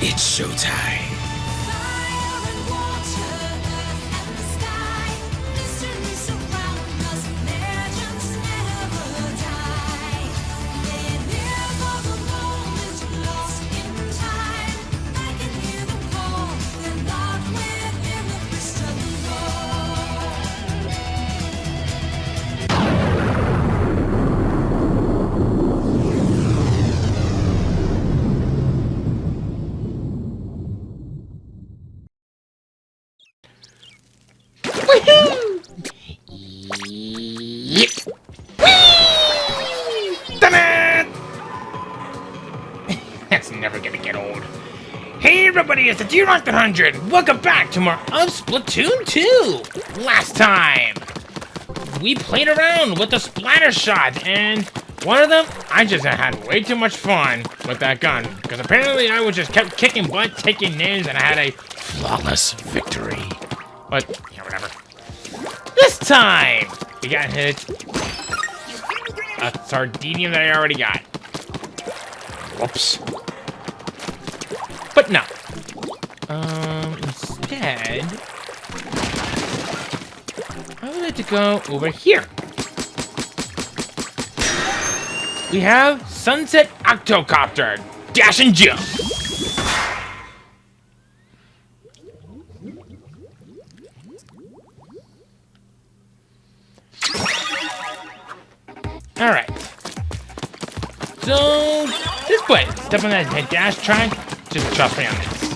It's showtime. Yep. That's never gonna get old. Hey everybody, it's the D-Rock100. Welcome back to more of Splatoon 2. Last time, we played around with the splatter shot, and one of them, I just had way too much fun with that gun. Because apparently I was just kept kicking butt, taking names, and I had a flawless victory. But, yeah, whatever. This time, we got hit a sardinium that I already got. Whoops. But no. Instead, I would like to go over here. We have Sunset Octocopter. Dash and jump. Alright. So, this way. Step on that dash track. Just trust me on this.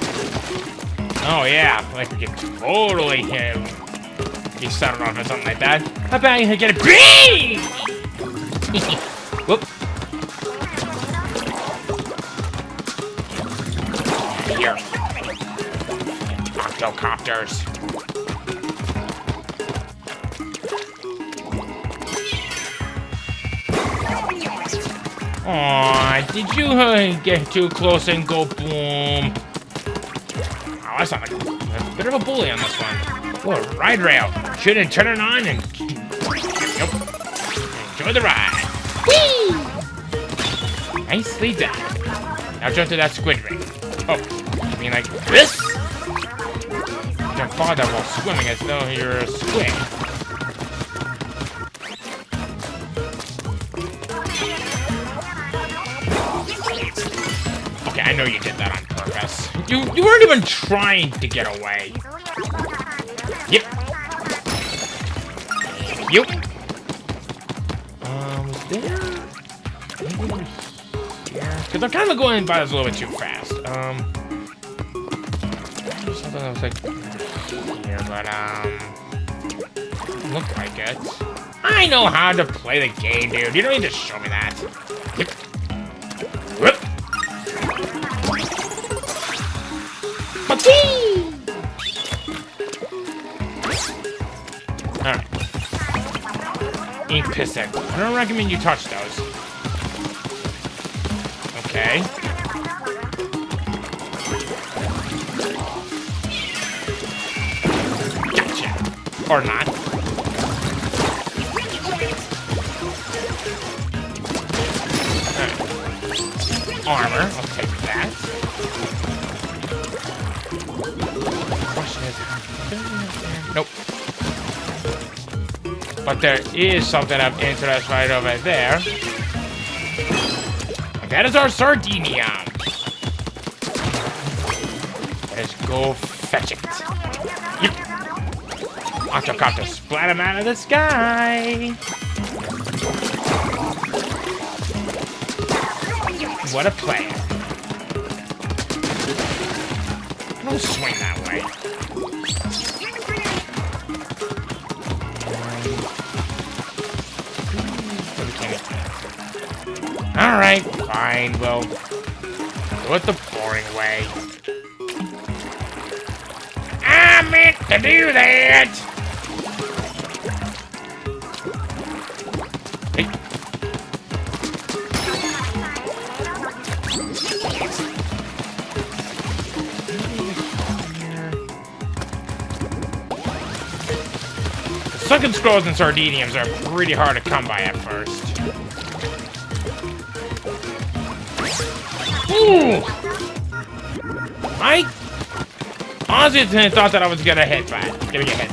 Oh yeah, like we can totally get started off or something like that. How about you get a green? Whoop. Here. Octocopters. Aw, did you get too close and go boom? Oh, that's not like a bit of a bully on this one. Oh, ride rail. Shouldn't turn it on and nope. Enjoy the ride. Whee! Nicely done. Now jump to that squid ring. Oh, you mean like this? Jump farther while swimming as though you're a squid. Okay, I know you did that on purpose. You weren't even trying to get away. Yep. Yep. Was there? Maybe over here? Because I'm kind of going by this a little bit too fast. Something that was like here, but doesn't look like it. I know how to play the game, dude. You don't need to show me that. Yep. Whoop. Alright. Ink piston. I don't recommend you touch those. Okay. Gotcha. Or not. Alright. Armor. I'll take that. Nope. But there is something of interest right over there. And that is our sardinium. Let's go fetch it. Yep. Octocopter, splat him out of the sky. What a player. Don't swing that way. Alright, fine, we'll do it the boring way. I meant to do that! Hey. The sunken scrolls and sardiniums are pretty hard to come by at first. Ooh! I honestly thought that I was gonna hit, but gonna get hit.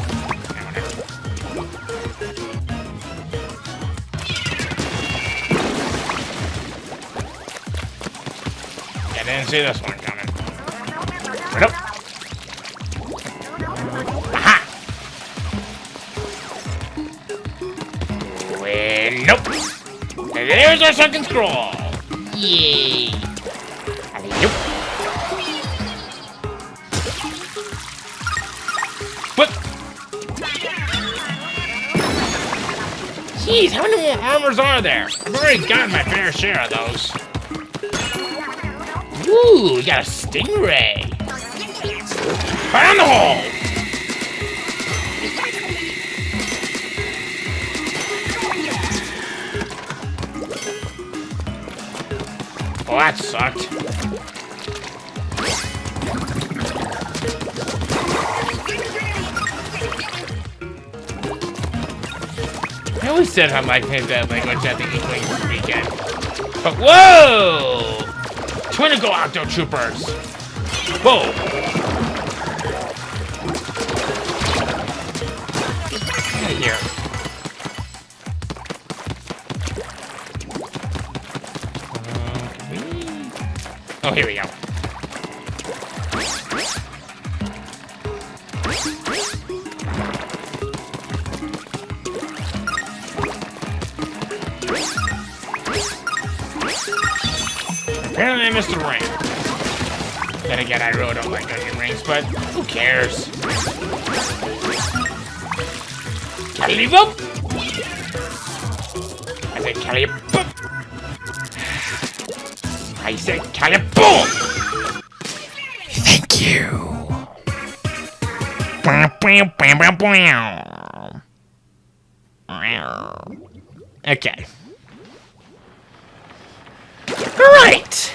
I didn't see this one coming. Nope. Aha! Well, nope. And there's our second scroll. Yay! Nope. What? Jeez, how many more armors are there? I've already gotten my fair share of those. Ooh, we got a stingray. Fire in the hole! Oh, that sucked. I always said I like that language at the Inkling weekend. But whoa! Twinical Octo Troopers! Whoa! Get out of here. Oh, here we go. Apparently I missed a ring. Then again, I really don't like onion rings, but who cares? Caliboop! I said Caliboop! I said Caliboop! Thank you! Okay. Alright!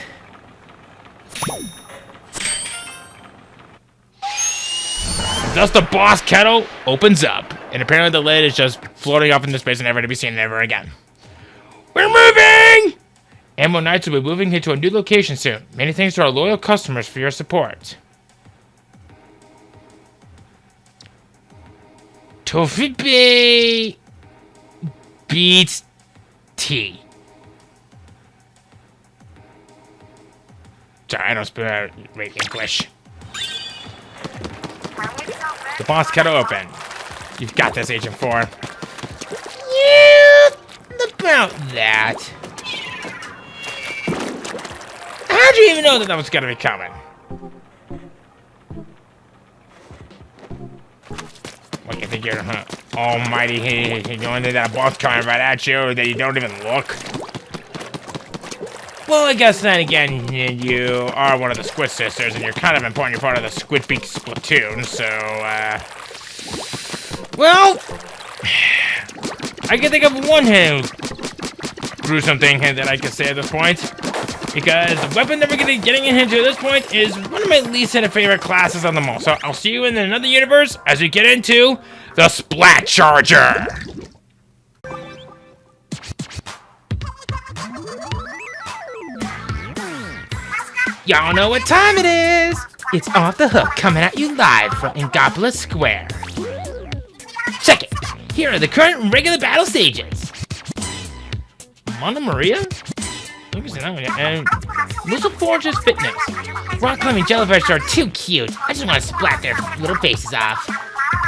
Thus the boss kettle opens up, and apparently the lid is just floating off into space and never to be seen ever again. We're moving! Ammo Knights will be moving into a new location soon. Many thanks to our loyal customers for your support. Tofipe beats tea. Sorry, I don't speak English. The boss kettle open. You've got this, Agent 4. Yeah, about that. How'd you even know that was gonna be coming? What, you think you're almighty? You're going to that boss coming right at you that you don't even look? Well, I guess then again, you are one of the Squid Sisters, and you're kind of an important part of the Squid Beak Splatoon, so, well, I can think of one gruesome thing that I can say at this point, because the weapon that we're getting into at this point is one of my least favorite classes on them all, so I'll see you in another universe as we get into the Splat Charger! Y'all know what time it is! It's Off the Hook coming at you live from Ingopolis Square. Check it! Here are the current and regular battle stages. Mona Maria? And Little Fortress Fitness. Rock climbing jellyfish are too cute. I just want to splat their little faces off.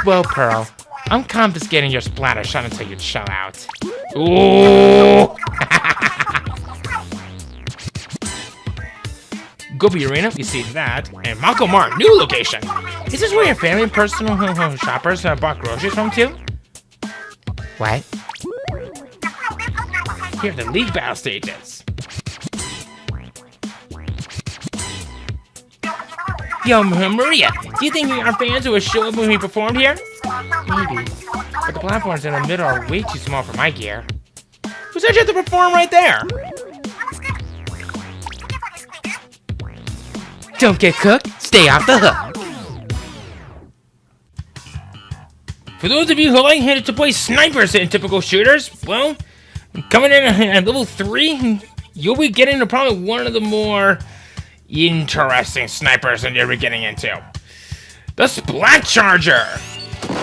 Well, Pearl, I'm confiscating your splatter shot until you chill out. Ooh! Gobi Arena, you see that. And Malco Mart, new location. Is this where your family and personal shoppers bought groceries from too? What? Here are the league battle stages. Yo, Maria, do you think our fans would show up when we performed here? Maybe. But the platforms in the middle are way too small for my gear. Who said you had to perform right there? Don't get cooked, stay off the hook. For those of you who like to play snipers in typical shooters, well, coming in at level 3, you'll be getting to probably one of the more interesting snipers that you're getting into. The Splat Charger.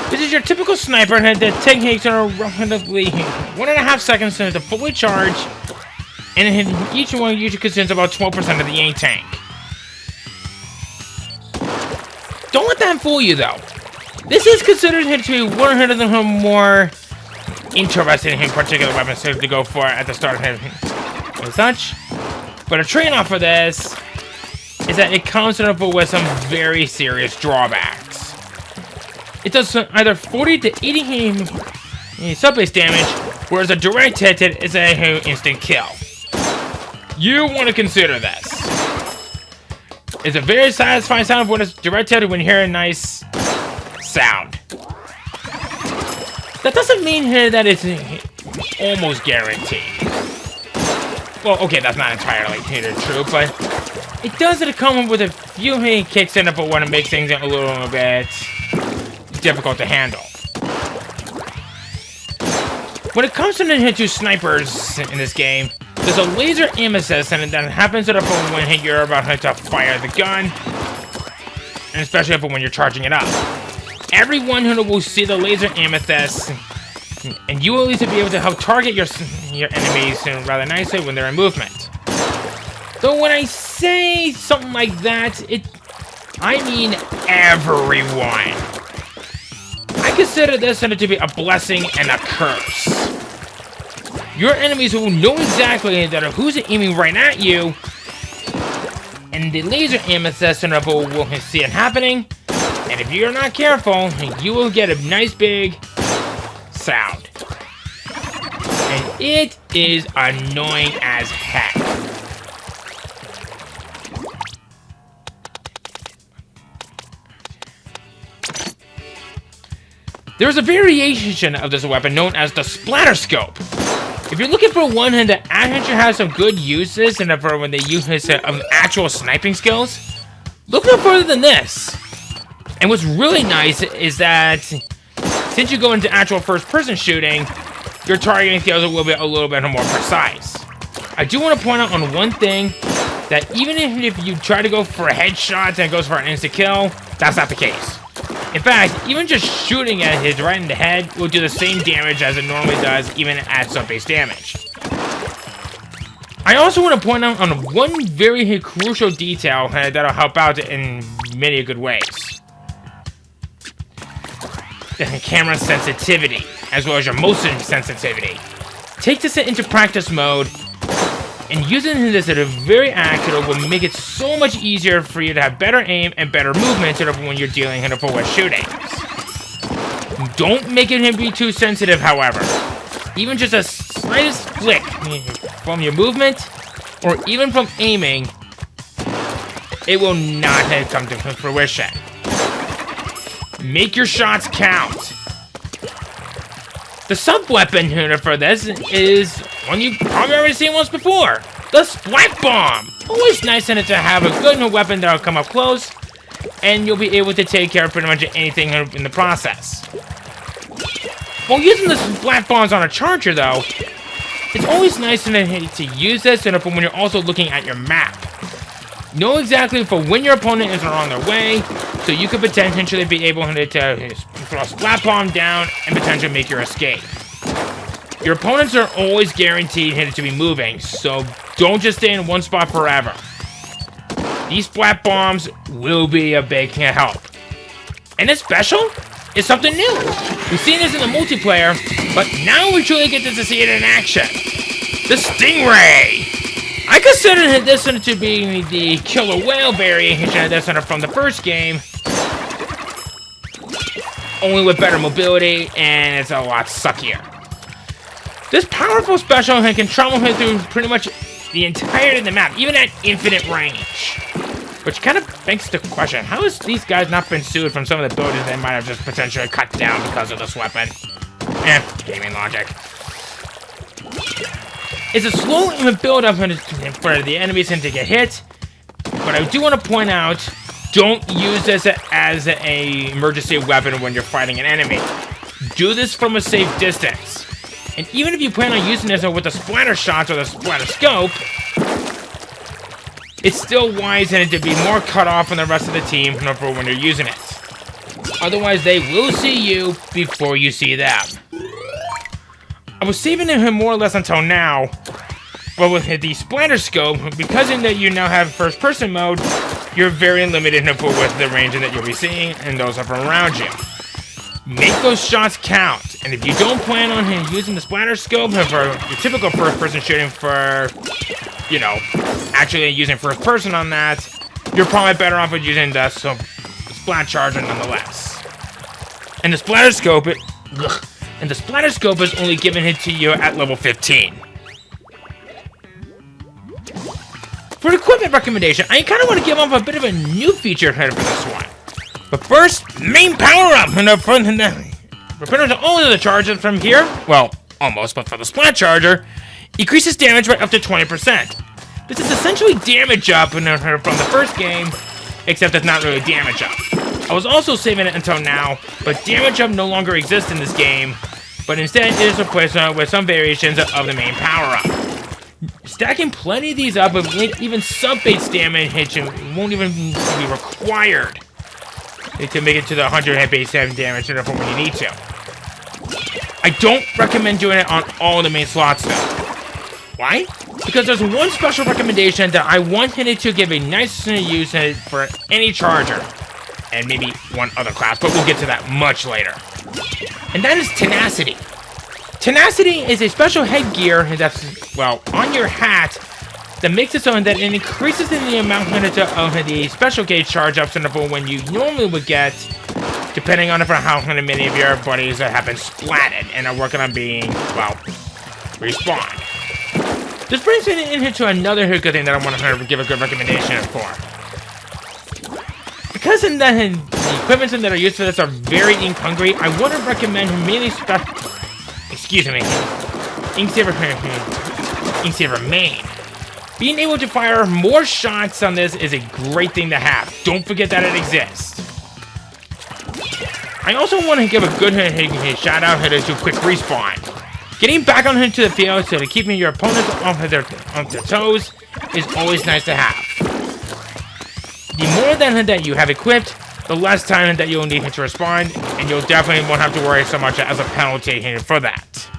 This is your typical sniper that takes roughly 1.5 seconds to fully charge, and each one usually consumes about 12% of the A tank. Don't let that fool you though. This is considered to be one of the more interesting particular weapons to go for at the start of him and such. But a trade-off for this is that it comes with some very serious drawbacks. It does either 40 to 80 sub-base damage, whereas a direct hit is an instant kill. You want to consider this. It's a very satisfying sound when it's direct hit when you hear a nice sound. That doesn't mean that it's almost guaranteed. Well, okay, that's not entirely true, but it does come with a few kicks in it, but when it makes things a little bit difficult to handle. When it comes to the snipers in this game, there's a laser aim assist that happens when you're about to fire the gun, and especially when you're charging it up. Everyone who will see the laser amethyst, and you will at least be able to help target your enemies rather nicely when they're in movement. Though when I say something like that, I mean everyone. I consider this to be a blessing and a curse. Your enemies will know exactly that who's aiming right at you, and the laser amethyst will see it happening. And if you're not careful, you will get a nice big sound. And it is annoying as heck. There's a variation of this weapon known as the Splatter Scope. If you're looking for one that actually has some good uses and for when they use actual sniping skills, look no further than this. And what's really nice is that since you go into actual first-person shooting, your targeting skills will be a little bit more precise. I do want to point out on one thing, that even if you try to go for a headshot and it goes for an instant kill, that's not the case. In fact, even just shooting at his right in the head will do the same damage as it normally does, even at sub-base damage. I also want to point out on one very crucial detail that'll help out in many good ways. The camera sensitivity, as well as your motion sensitivity. Take this into practice mode, and using this at a very accurate will make it so much easier for you to have better aim and better movement when you're dealing with shootings. Don't make it be too sensitive, however. Even just a slightest flick from your movement, or even from aiming, it will not come to fruition. Make your shots count. The sub-weapon for this is one you've probably already seen once before. The Splat Bomb. Always nice in it to have a good weapon that'll come up close, and you'll be able to take care of pretty much anything in the process. While using the Splat Bombs on a charger though, it's always nice to use this when you're also looking at your map. Know exactly for when your opponent is on their way, so you could potentially be able to throw a Splat Bomb down and potentially make your escape. Your opponents are always guaranteed to be moving, so don't just stay in one spot forever. These Splat Bombs will be a big help. And this special is something new. We've seen this in the multiplayer, but now we truly get to see it in action. The Stingray! I consider this to be the Killer Whale variation of this from the first game, only with better mobility, and it's a lot suckier. This powerful special can travel through pretty much the entirety of the map, even at infinite range. Which kind of begs the question, how has these guys not been sued from some of the buildings they might have just potentially cut down because of this weapon? Gaming logic. It's a slow build-up for the enemies to get hit, but I do want to point out, don't use this as an emergency weapon when you're fighting an enemy. Do this from a safe distance. And even if you plan on using this with the splatter shots or the splatter scope, it's still wise and to be more cut off from the rest of the team for when you're using it. Otherwise, they will see you before you see them. I was saving him more or less until now, but with the splatter scope, because in that you now have first-person mode, you're very limited with the range that you'll be seeing and those up around you. Make those shots count, and if you don't plan on using the splatter scope for your typical first-person shooting for, you know, actually using first-person on that, you're probably better off with using the Splat Charger nonetheless. And the splatter scope, is only given it to you at level 15. For the equipment recommendation, I kind of want to give off a bit of a new feature for this one. But first, main power-up! For pretty much all of the charges from here, well, almost, but for the Splat Charger, increases damage by up to 20%. This is essentially damage up from the first game, except it's not really damage up. I was also saving it until now, but damage up no longer exists in this game, but instead it is replaced with some variations of the main power-up. Stacking plenty of these up with even sub-base damage won't even be required to make it to the 100 hit base damage for when you need to. I don't recommend doing it on all the main slots though. Why? Because there's one special recommendation that I want it to give a nice use for any charger. And maybe one other class, but we'll get to that much later. And that is Tenacity. Tenacity is a special headgear that's, well, on your hat that makes it so that it increases in the amount of the special gauge charge ups when you normally would get, depending on how many of your buddies have been splatted and are working on being, well, respawned. This brings me into another good thing that I want to give a good recommendation for. Because the equipments that are used for this are very ink hungry, I want to recommend mainly Inksaver main. Being able to fire more shots on this is a great thing to have. Don't forget that it exists. I also want to give a good shout out to quick respawn. Getting back on into the field so to keeping your opponents off their toes is always nice to have. The more that you have equipped, the less time that you'll need to respond, and you'll definitely won't have to worry so much as a penalty for that.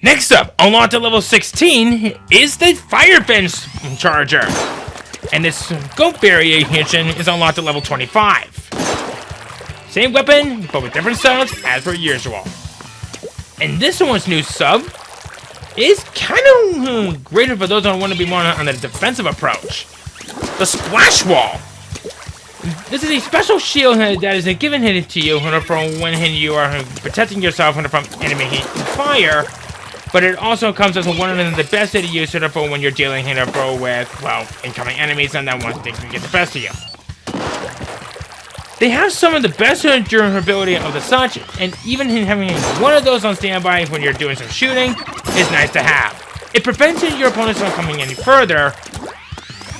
Next up, unlocked at level 16, is the Fire Fence Charger. And this scope variation is unlocked at level 25. Same weapon, but with different subs as per usual. And this one's new sub is kind of great for those who want to be more on the defensive approach. The Splash Wall. This is a special shield that is given to you from when you are protecting yourself from enemy heat and fire. But it also comes as one of the best to use for when you're dealing with, well, incoming enemies and that ones they can get the best of you. They have some of the best durability of the such, and even having one of those on standby when you're doing some shooting is nice to have. It prevents your opponents from coming any further,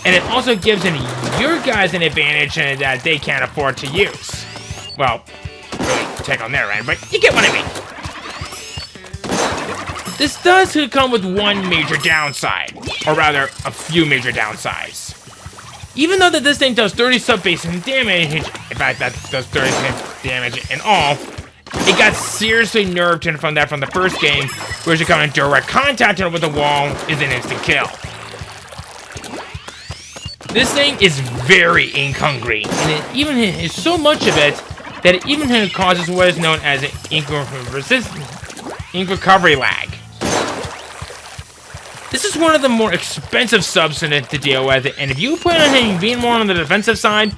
and it also gives your guys an advantage that they can't afford to use. Well, really take on their end, but you get what I mean. This does come with one major downside, or rather, a few major downsides. Even though that this thing does 30 sub-base damage, in fact that does 30 damage in all, it got seriously nerfed from the first game, where you come in direct contact with the wall is an instant kill. This thing is very ink hungry, and it even is so much of it that it even causes what is known as an ink recovery lag. This is one of the more expensive subs to deal with, and if you plan on being more on the defensive side,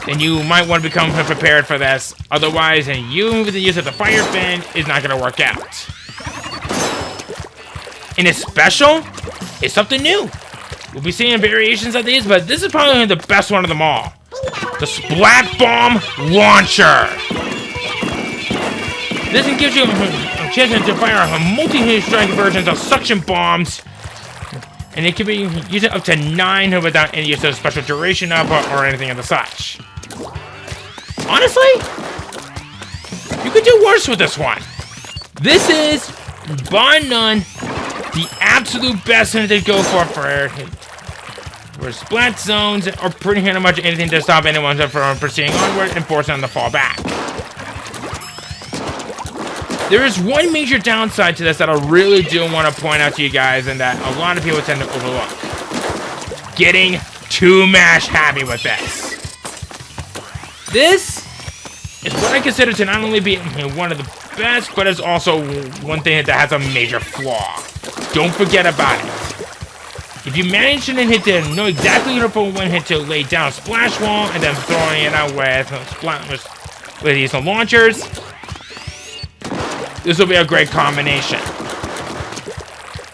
then you might want to become prepared for this. Otherwise, you with the use of the Fire Fin is not going to work out. And it's special, it's something new. We'll be seeing variations of these, but this is probably the best one of them all. The Splat Bomb Launcher. This gives you a chance to fire multi-strike versions of suction bombs And it can be used up to 9 without any use of special duration up or anything of the such. Honestly, you could do worse with this one. This is, bar none, the absolute best thing to go for where splat zones are pretty much anything to stop anyone from proceeding onward and force them to fall back. There is one major downside to this that I really do want to point out to you guys, and that a lot of people tend to overlook. Getting too mash happy with this. This is what I consider to not only be one of the best, but it's also one thing that has a major flaw. Don't forget about it. If you manage to hit to know exactly for one hit to lay down a splash wall and then throwing it out with these launchers, this will be a great combination.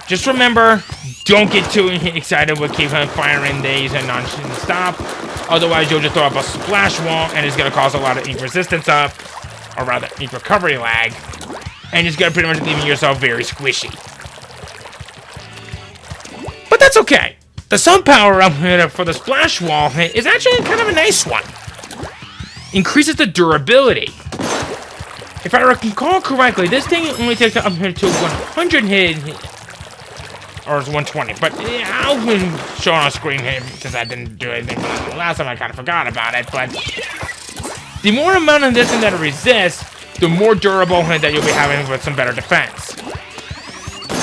Just remember, don't get too excited with keep firing these and non-stop. Otherwise, you'll just throw up a splash wall and it's going to cause a lot of ink resistance up, or rather, ink recovery lag, and it's going to pretty much leave yourself very squishy. But that's okay. The sun power up for the splash wall is actually kind of a nice one. Increases the durability. If I recall correctly, this thing only takes up to 100 hit, or it's 120, but I'll show it on screen here since I didn't do anything last time. I kind of forgot about it, but the more amount of this thing that it resists, the more durable that you'll be having with some better defense.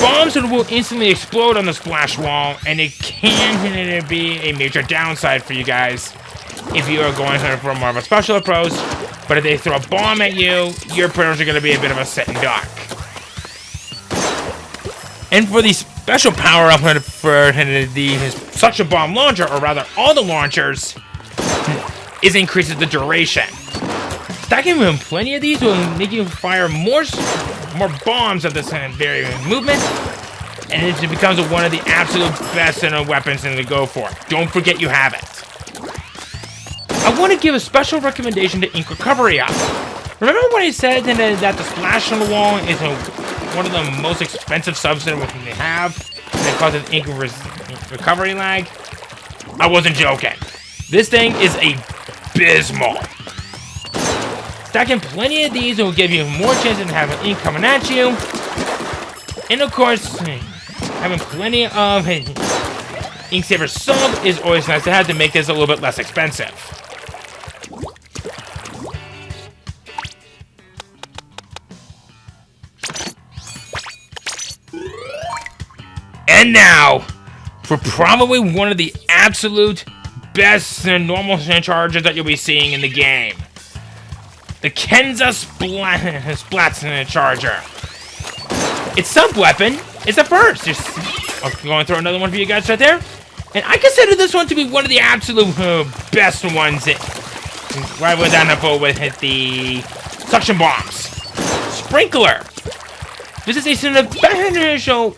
Bombs will instantly explode on the splash wall, and it can be a major downside for you guys if you are going for more of a special approach. But if they throw a bomb at you, your pretty much going to be a bit of a sitting duck. And for the special power up for the suction bomb launcher, or rather all the launchers, is increases the duration. Stacking with plenty of these will make you fire more bombs of this very movement, and it becomes one of the absolute best weapons to go for. Don't forget you have it. I want to give a special recommendation to ink recovery up. Remember when I said that the splash on the wall is one of the most expensive subs that we have, and it causes ink recovery lag? I wasn't joking. This thing is abysmal. Stacking plenty of these will give you more chances to have ink coming at you. And of course, having plenty of ink saver sub is always nice to have to make this a little bit less expensive. And now, for probably one of the absolute best normal charges that you'll be seeing in the game. The Kenza Splat charger. It's sub-weapon. It's the first. I'm going to throw another one for you guys right there. And I consider this one to be one of the absolute best ones. Right with that with the suction bombs. Sprinkler. This is a beneficial,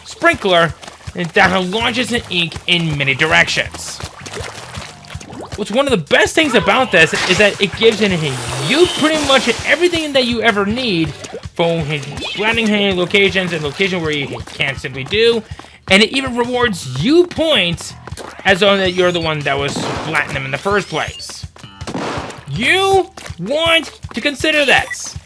sprinkler that launches an ink in many directions. What's one of the best things about this is that it gives you pretty much everything that you ever need for splatting locations and locations where you can't simply do, and it even rewards you points as though that you're the one that was splatting them in the first place. You want to consider this.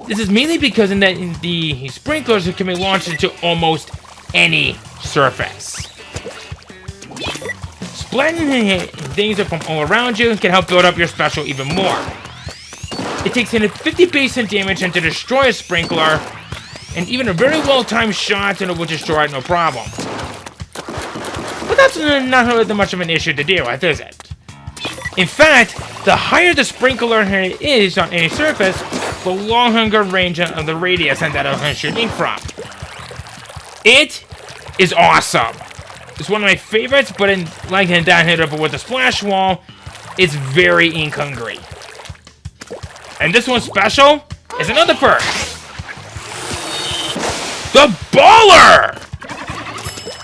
This is mainly because the sprinklers can be launched into almost any surface. Splatting things from all around you can help build up your special even more. It takes 50 base damage to destroy a sprinkler, and even a very well-timed shot will destroy it no problem. But that's not really much of an issue to deal with, is it? In fact, the higher the sprinkler is on any surface, the longer range of the radius that it'll shoot ink from. It is awesome. It's one of my favorites, but like down here with the splash wall, it's very ink hungry. And this one's special is another first. The Baller!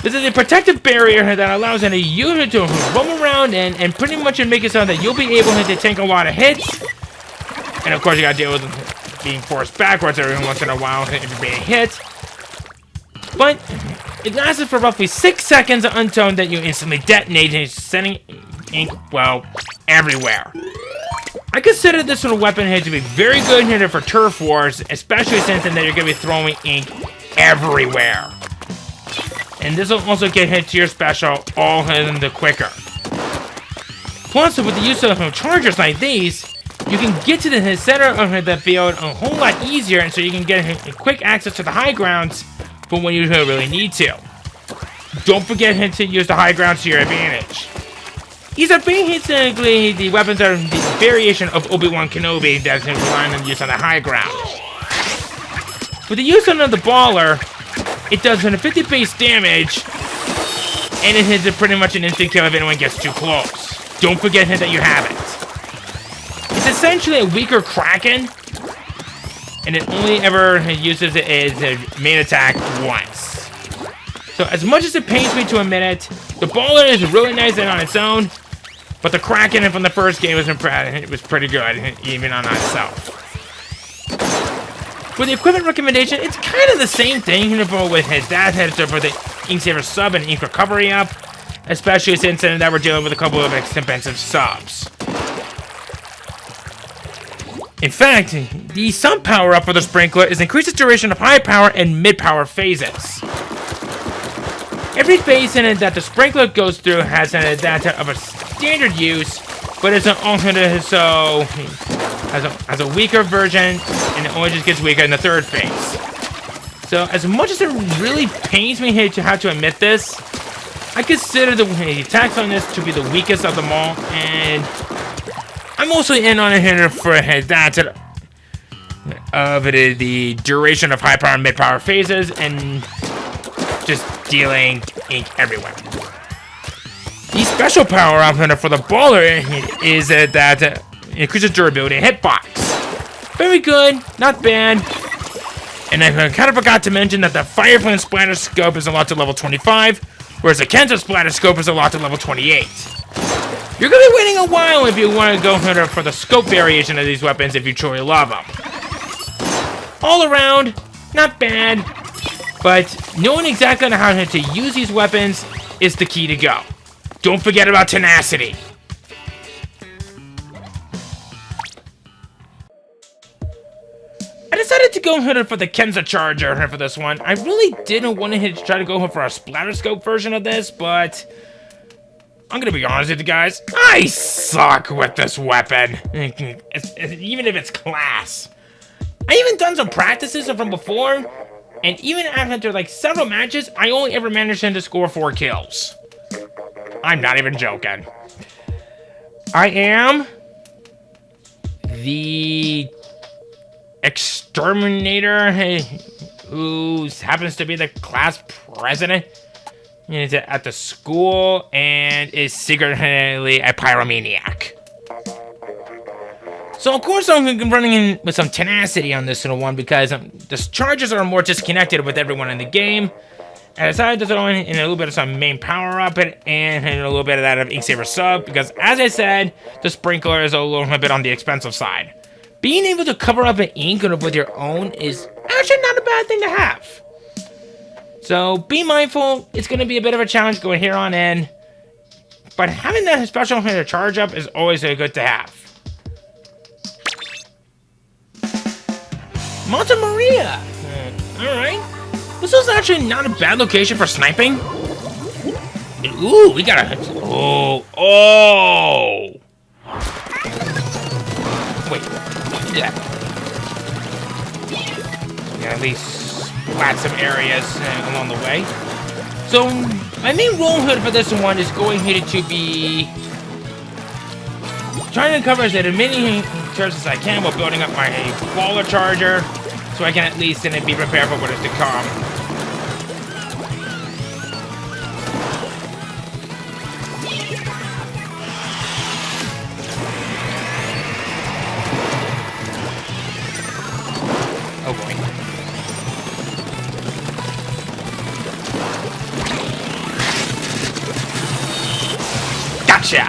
This is a protective barrier that allows any unit to roam around and pretty much make it so that you'll be able to tank a lot of hits. And of course, you gotta deal with being forced backwards every once in a while if you're being hit. But it lasted for roughly 6 seconds until that you instantly detonate, sending ink, well, everywhere. I consider this sort of weapon here to be very good here for turf wars, especially since that you're going to be throwing ink everywhere. And this will also get hit to your special all the quicker. Plus, with the use of chargers like these, you can get to the center of the field a whole lot easier, and so you can get quick access to the high grounds for when you really need to. Don't forget to use the high grounds to your advantage. These are basically the weapons that are the variation of Obi-Wan Kenobi that's relying on use on the high ground. With the use of the baller, it does 50 base damage, and it hits pretty much an instant kill if anyone gets too close. Don't forget that you have it. It's essentially a weaker Kraken, and it only ever uses its main attack once. So as much as it pains me to admit it, the baller is really nice and on its own, but the Kraken from the first game was pretty good, even on itself. For the equipment recommendation, it's kind of the same thing with his dad head for the Ink Saver sub and Ink Recovery up, especially since that we're dealing with a couple of expensive subs. In fact, the sub power up for the Sprinkler is increases duration of high power and mid power phases. Every phase in it that the Sprinkler goes through has an adapter of a standard use, but it's an alternate, so has a weaker version, and it only just gets weaker in the third phase. So as much as it really pains me here to have to admit this, I consider the attacks on this to be the weakest of them all, and I'm mostly in on it here for that of it, the duration of high power and mid power phases, and just dealing ink everywhere. The special power up for the baller is that increases durability and hitbox. Very good, not bad. And I kind of forgot to mention that the Fire Flame Splatter Scope is unlocked to level 25, whereas the Kenzo Splatter Scope is unlocked to level 28. You're going to be waiting a while if you want to go for the scope variation of these weapons if you truly love them. All around, not bad, but knowing exactly how to use these weapons is the key to go. Don't forget about tenacity. I decided to go for the Kenza Charger for this one. I really didn't want to try to go for a splatter scope version of this, but I'm gonna be honest with you guys. I suck with this weapon, even if it's class. I even done some practices from before, and even after like several matches, I only ever managed to score 4 kills. I'm not even joking. I am the exterminator who happens to be the class president at the school and is secretly a pyromaniac. So of course I'm running in with some tenacity on this one because the charges are more disconnected with everyone in the game. I decided to throw in a little bit of some main power up and a little bit of that of Ink Saver sub because, as I said, the Sprinkler is a little bit on the expensive side. Being able to cover up an ink with your own is actually not a bad thing to have. So be mindful, it's going to be a bit of a challenge going here on in, but having that special charge up is always good to have. Monte Maria! Alright. This was actually not a bad location for sniping. And, ooh, we got a... Oh! Wait. Yeah. Yeah, at least splat some areas along the way. So, my main role hood for this one is going here to be trying to cover as many charges as I can while building up my baller charger, so I can at least be prepared for what is to come. Oh boy. Gotcha!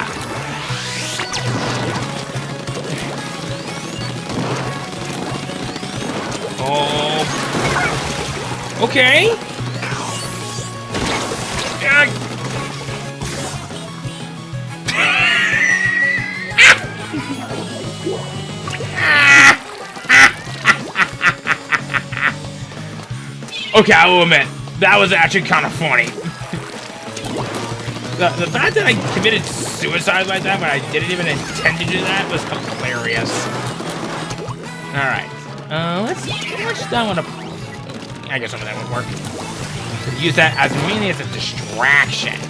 Oh. Okay. Okay, I will admit, that was actually kind of funny. The fact that I committed suicide like that when I didn't even intend to do that was hilarious. Alright. Let's that one up. I guess some of that would work. Use that as mainly as a distraction.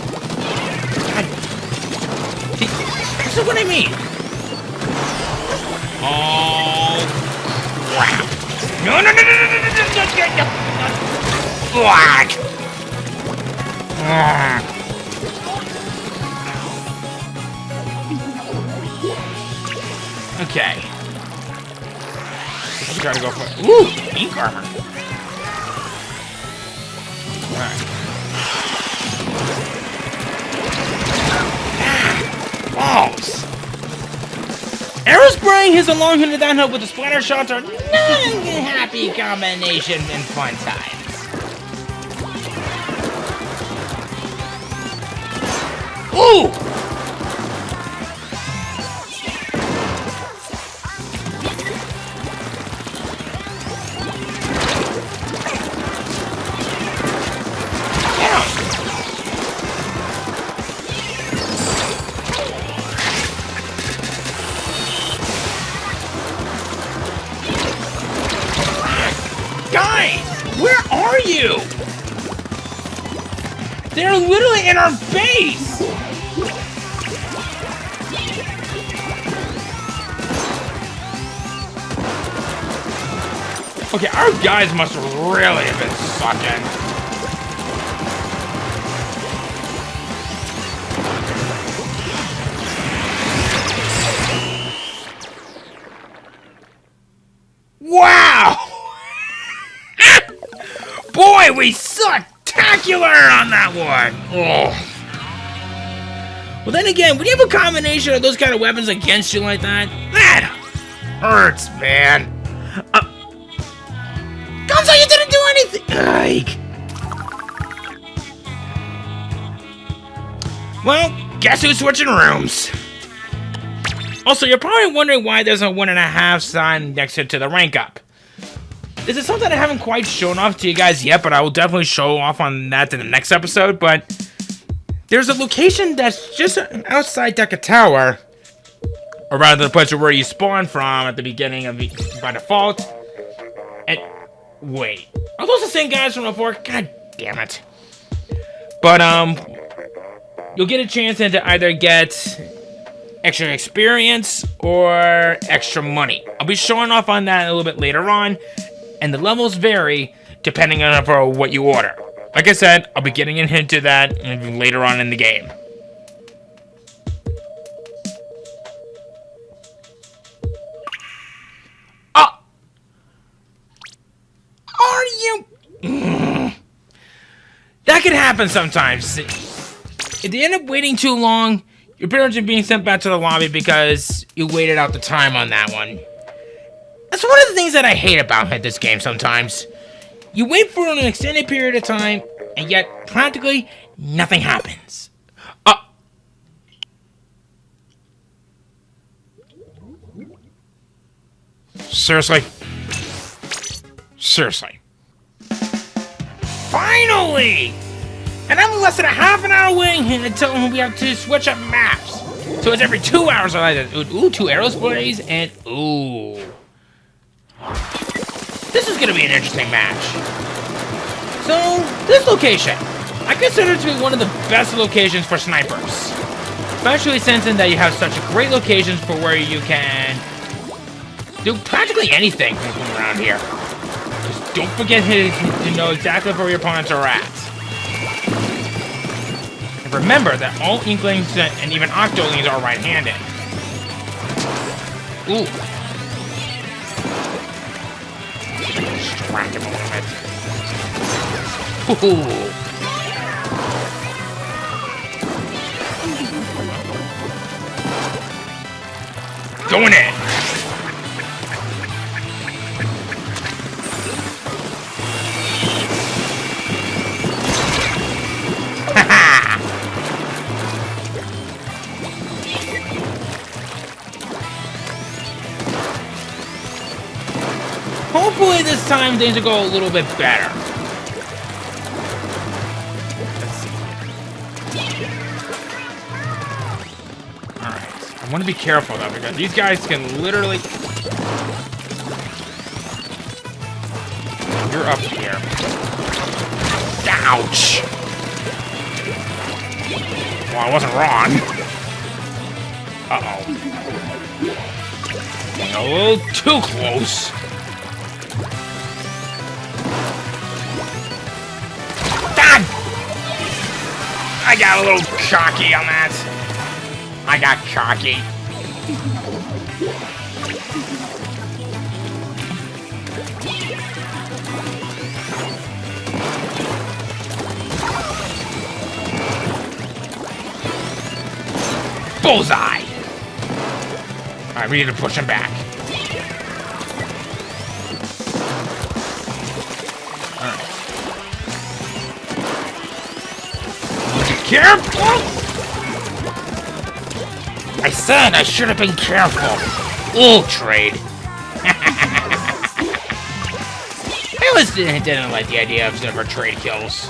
God. See, this is what I mean. Oh, crap. No, no, no, no, no, no, no, no, no, no. Black. Okay. Let's try to go for it. Ooh, ink armor. Alright. Balls. Arrow spraying his long-handed downhill with the splatter shots are not a happy combination in fun times. Ooh! Where are you? They're literally in our base! Okay, our guys must really have been sucking. Wow! Boy, we spectacular on that one! Oh. Well, then again, when you have a combination of those kind of weapons against you like that, that hurts, man. Gonzo, you didn't do anything! Well, guess who's switching rooms? Also, you're probably wondering why there's a 1.5 sign next to the rank up. This is something I haven't quite shown off to you guys yet, but I will definitely show off on that in the next episode. But there's a location that's just outside Deca Tower, or rather the place where you spawn from at the beginning of by default. And wait, are those the same guys from before? God damn it! But you'll get a chance to either get extra experience or extra money. I'll be showing off on that a little bit later on. And the levels vary depending on what you order. Like I said, I'll be getting a hint to that later on in the game. Oh! Are you? That can happen sometimes. If you end up waiting too long, your parents are being sent back to the lobby because you waited out the time on that one. That's one of the things that I hate about this game sometimes. You wait for an extended period of time, and yet practically nothing happens. Seriously? Seriously. Finally! And I'm less than a half an hour waiting until we have to switch up maps. So it's every 2 hours like that. Ooh, 2 arrow sprays, and ooh. This is gonna be an interesting match. So, this location, I consider it to be one of the best locations for snipers. Especially since in that you have such great locations for where you can do practically anything from around here. Just don't forget to know exactly where your opponents are at. And remember that all Inklings and even Octolings are right-handed. Ooh. Distract him a little bit. Ooh. Going in. Hopefully this time things will go a little bit better. Alright. I want to be careful, though, because these guys can literally... You're up here. Ouch! Well, I wasn't wrong. Uh-oh. A little too close. God! I got a little cocky on that. I got cocky. Bullseye! Alright, we need to push him back. Alright. Be careful! I said I should have been careful. Ooh, trade. I always didn't like the idea of never trade kills.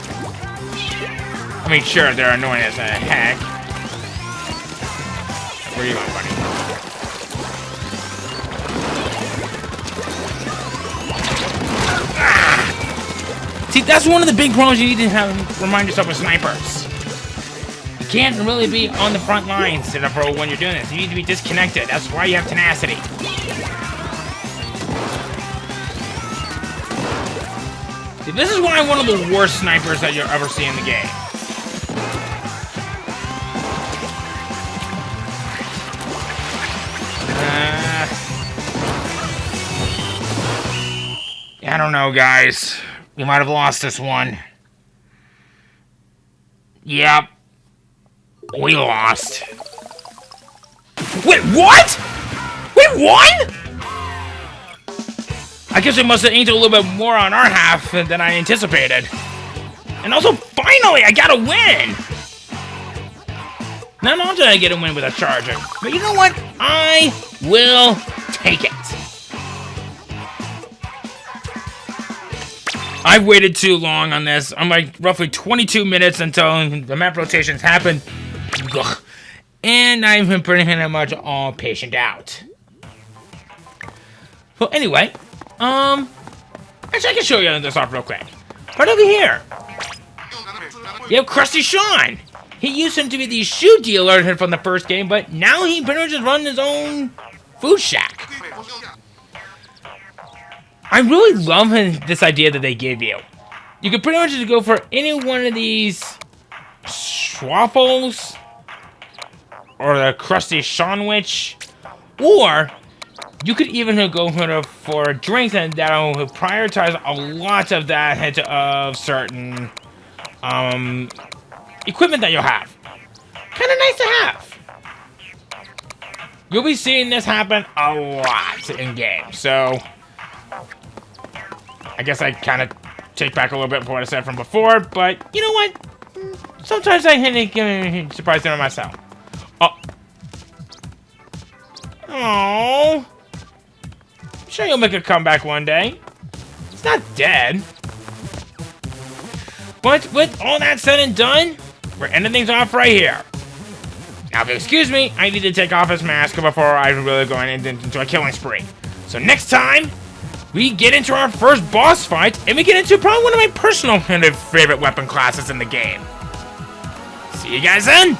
I mean, sure, they're annoying as a heck. Where are you going, buddy? Ah! See, that's one of the big problems you need to remind yourself of snipers. You can't really be on the front lines when you're doing this. You need to be disconnected. That's why you have tenacity. See, this is why I'm one of the worst snipers that you'll ever see in the game. I don't know, guys. We might have lost this one. Yep. We lost. Wait, what? We won? I guess we must have inked a little bit more on our half than I anticipated. And also, finally, I got a win! Not only did I get a win with a charger, but you know what? I will take it. I've waited too long on this. I'm like roughly 22 minutes until the map rotations happen. Ugh. And I've been pretty much all patient out. Well, anyway, actually I can show you this off real quick. Right over here. You have Krusty Sean. He used him to be the shoe dealer from the first game, but now he pretty much just runs his own food shack. I really love this idea that they give you. You can pretty much just go for any one of these Schwaffles or the Krusty Sandwich, or you could even go for a drink that'll prioritize a lot of that of certain equipment that you'll have. Kind of nice to have. You'll be seeing this happen a lot in games, so I guess I kind of take back a little bit from what I said from before, but you know what? Sometimes I get surprised in myself. Oh, I'm sure you'll make a comeback one day. It's not dead. But with all that said and done, we're ending things off right here. Now, if you excuse me, I need to take off this mask before I really go into a killing spree. So next time, we get into our first boss fight, and we get into probably one of my personal favorite weapon classes in the game. See you guys then!